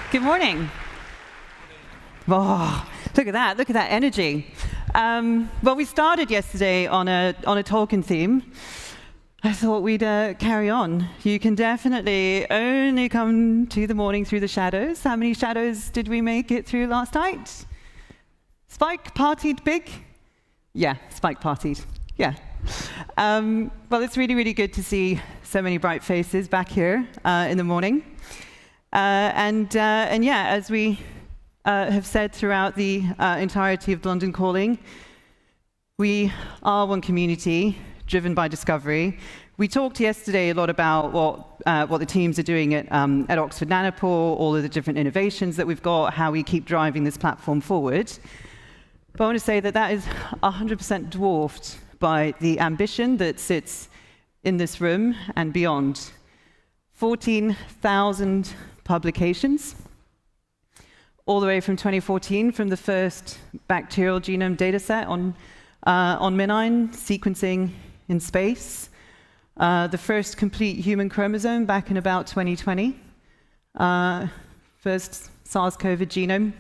Good morning. Oh, look at that energy. Well, we started yesterday on a Tolkien theme. I thought we'd carry on. You can definitely only come to the morning through the shadows. How many shadows did we make it through last night? Spike partied big? Yeah, Spike partied. Yeah. Well, it's really, really good to see so many bright faces back here in the morning. And yeah, as we have said throughout the entirety of London Calling, we are one community driven by discovery. We talked yesterday a lot about what the teams are doing at Oxford Nanopore, all of the different innovations that we've got, how we keep driving this platform forward. But I want to say that that is 100% dwarfed by the ambition that sits in this room and beyond. 14,000 publications, all the way from 2014, from the first bacterial genome dataset on MinION sequencing in space, the first complete human chromosome back in about 2020, first SARS-CoV genome,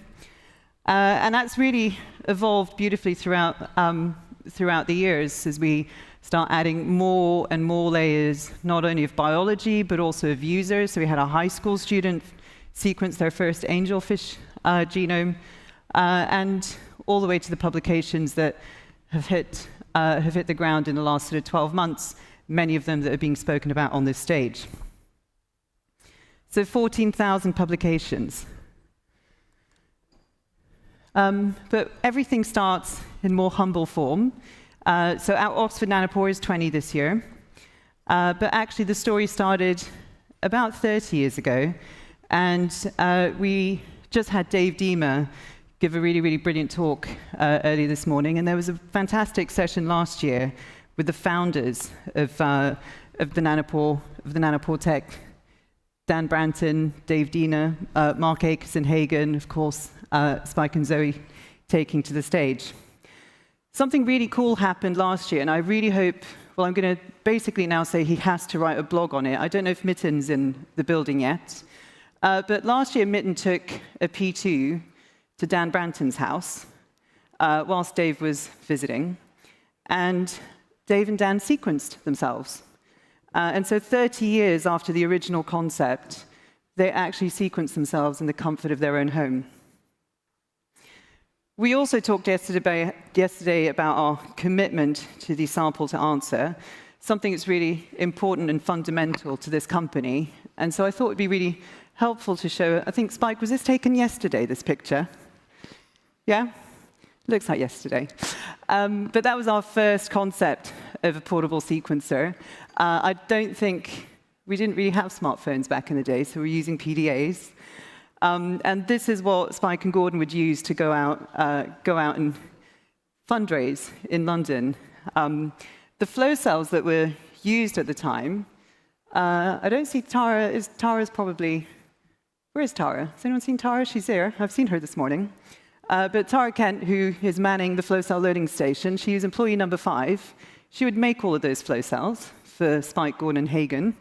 and that's really evolved beautifully throughout the years as we start adding more and more layers, not only of biology, but also of users. So we had a high school student sequence their first angelfish genome, and all the way to the publications that have hit the ground in the last sort of 12 months, many of them that are being spoken about on this stage. So 14,000 publications. But everything starts in more humble form. So our Oxford Nanopore is 20 this year. But actually, the story started about 30 years ago. And we just had Dave Deemer give a really, really brilliant talk earlier this morning. And there was a fantastic session last year with the founders of the Nanopore tech, Dan Branton, Dave Deemer, Mark Akerson-Hagen, of course, Spike and Zoe taking to the stage. Something really cool happened last year, and I really hope, well, I'm going to basically now say he has to write a blog on it. I don't know if Mitten's in the building yet, but last year Mitten took a P2 to Dan Branton's house whilst Dave was visiting, and Dave and Dan sequenced themselves. And so 30 years after the original concept, they actually sequenced themselves in the comfort of their own home. We also talked yesterday about our commitment to the sample to answer, something that's really important and fundamental to this company. And so I thought it'd be really helpful to show, I think, Spike, was this taken yesterday, this picture? Yeah? Looks like yesterday. But that was our first concept of a portable sequencer. I don't think, we didn't really have smartphones back in the day, so we're using PDAs. And this is what Spike and Gordon would use to go out and fundraise in London. The flow cells that were used at the time, I don't see Tara. Tara's probably, where is Tara? Has anyone seen Tara? She's there. I've seen her this morning. But Tara Kent, who is manning the flow cell loading station, she is employee number 5. She would make all of those flow cells for Spike, Gordon, and Hagen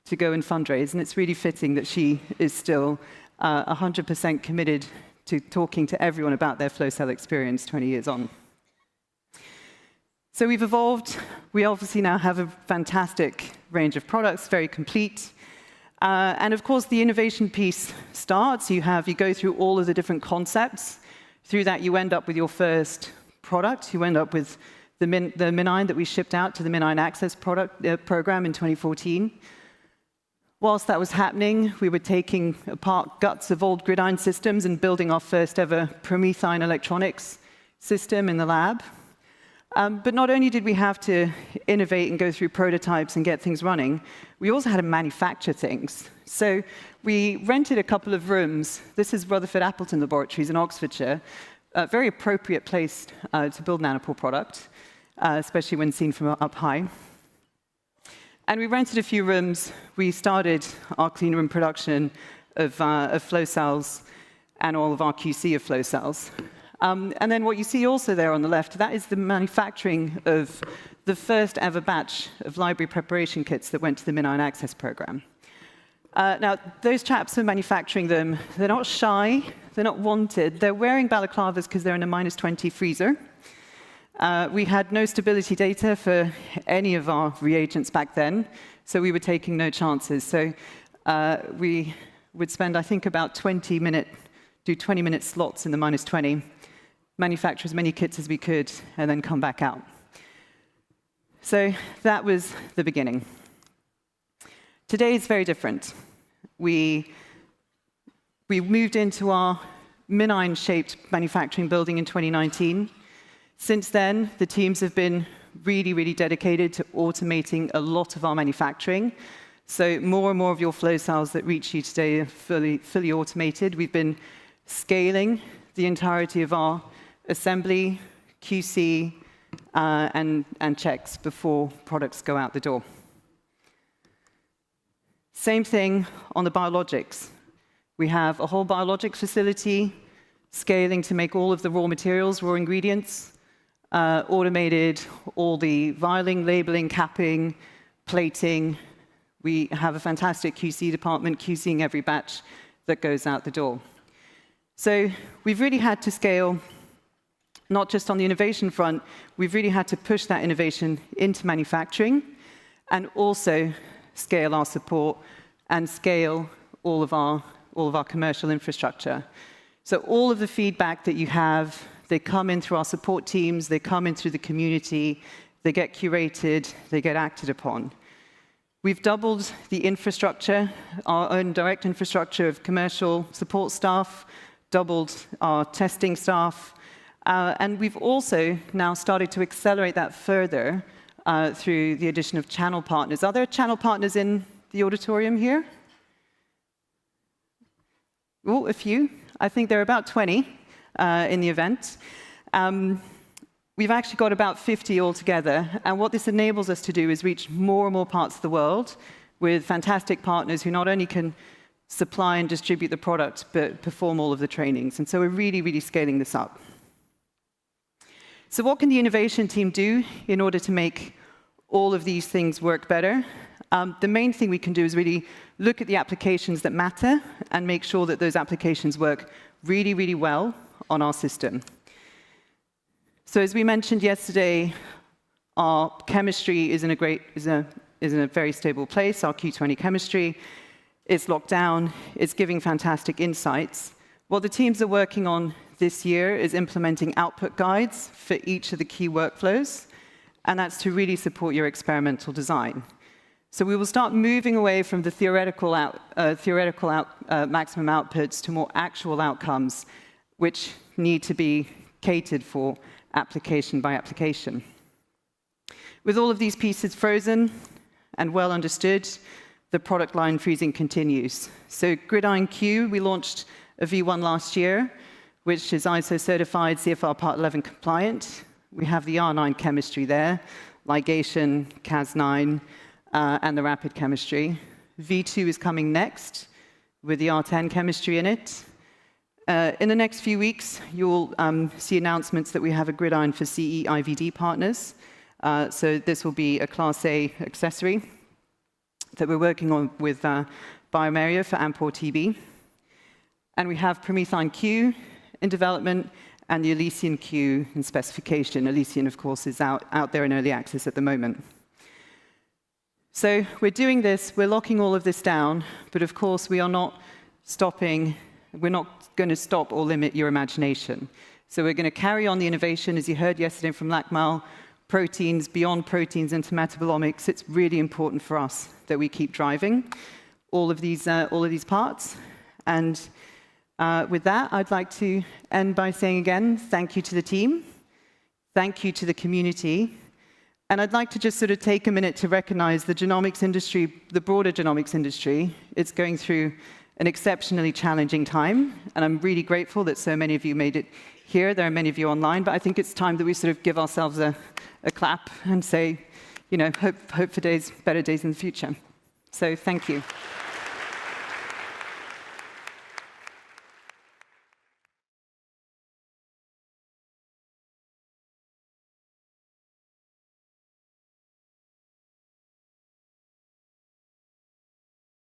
to go and fundraise. And it's really fitting that she is still 100% committed to talking to everyone about their flow cell experience 20 years on. So we've evolved. We obviously now have a fantastic range of products, very complete. And of course, the innovation piece starts. You go through all of the different concepts. Through that, you end up with your first product. You end up with the MinION that we shipped out to the MinION Access Programme in 2014. Whilst that was happening, we were taking apart guts of old gridiron systems and building our first ever PromethION electronics system in the lab. But not only did we have to innovate and go through prototypes and get things running, we also had to manufacture things. So we rented a couple of rooms. This is Rutherford Appleton Laboratories in Oxfordshire, a very appropriate place to build nanopore product, especially when seen from up high. And we rented a few rooms. We started our clean room production of flow cells and all of our QC of flow cells. And then what you see also there on the left, that is the manufacturing of the first ever batch of library preparation kits that went to the MinION Access Programme. Now, those chaps who are manufacturing them, they're not shy, they're not wanted. They're wearing balaclavas because they're in a -20 freezer. We had no stability data for any of our reagents back then, so we were taking no chances. So we would spend, I think, about 20-minute slots in the -20, manufacture as many kits as we could, and then come back out. So that was the beginning. Today is very different. We moved into our MinION-shaped manufacturing building in 2019. Since then, the teams have been really, really dedicated to automating a lot of our manufacturing. So more and more of your flow cells that reach you today are fully automated. We've been scaling the entirety of our assembly, QC, and checks before products go out the door. Same thing on the biologics. We have a whole biologics facility, scaling to make all of the raw materials, raw ingredients, automated all the vialing, labeling, capping, plating. We have a fantastic QC department QCing every batch that goes out the door. So we've really had to scale, not just on the innovation front, we've really had to push that innovation into manufacturing and also scale our support and scale all of our commercial infrastructure. So all of the feedback that you have, they come in through our support teams, they come in through the community, they get curated, they get acted upon. We've doubled the infrastructure, our own direct infrastructure of commercial support staff, doubled our testing staff, and we've also now started to accelerate that further through the addition of channel partners. Are there channel partners in the auditorium here? Oh, a few. I think there are about 20 in the event. We've actually got about 50 altogether, and what this enables us to do is reach more and more parts of the world with fantastic partners who not only can supply and distribute the product, but perform all of the trainings. And so we're really, really scaling this up. So what can the innovation team do in order to make all of these things work better? The main thing we can do is really look at the applications that matter and make sure that those applications work really, really well on our system. So as we mentioned yesterday, our chemistry is in a very stable place, our Q20 chemistry. It's locked down, it's giving fantastic insights. What the teams are working on this year is implementing output guides for each of the key workflows, and that's to really support your experimental design. So we will start moving away from the theoretical maximum outputs to more actual outcomes, which need to be catered for application by application. With all of these pieces frozen and well understood, the product line freezing continues. So GridION Q, we launched a V1 last year, which is ISO certified, CFR Part 11 compliant. We have the R9 chemistry there, ligation, Cas9, and the rapid chemistry. V2 is coming next with the R10 chemistry in it. In the next few weeks, you'll see announcements that we have a GridION for CE IVD partners. So this will be a Class A accessory that we're working on with bioMérieux for Ampor TB. And we have PromethION Q in development and the Elysian Q in specification. Elysian, of course, is out there in early access at the moment. So we're doing this, we're locking all of this down, but of course we are not stopping, we're not going to stop or limit your imagination. So we're going to carry on the innovation, as you heard yesterday from Lakmal, proteins, beyond proteins into metabolomics. It's really important for us that we keep driving all of these parts. And with that, I'd like to end by saying again, thank you to the team, thank you to the community. And I'd like to just sort of take a minute to recognize the genomics industry, the broader genomics industry. It's going through an exceptionally challenging time, and I'm really grateful that so many of you made it here. There are many of you online, but I think it's time that we sort of give ourselves a clap and say, you know, hope for better days in the future. So thank you.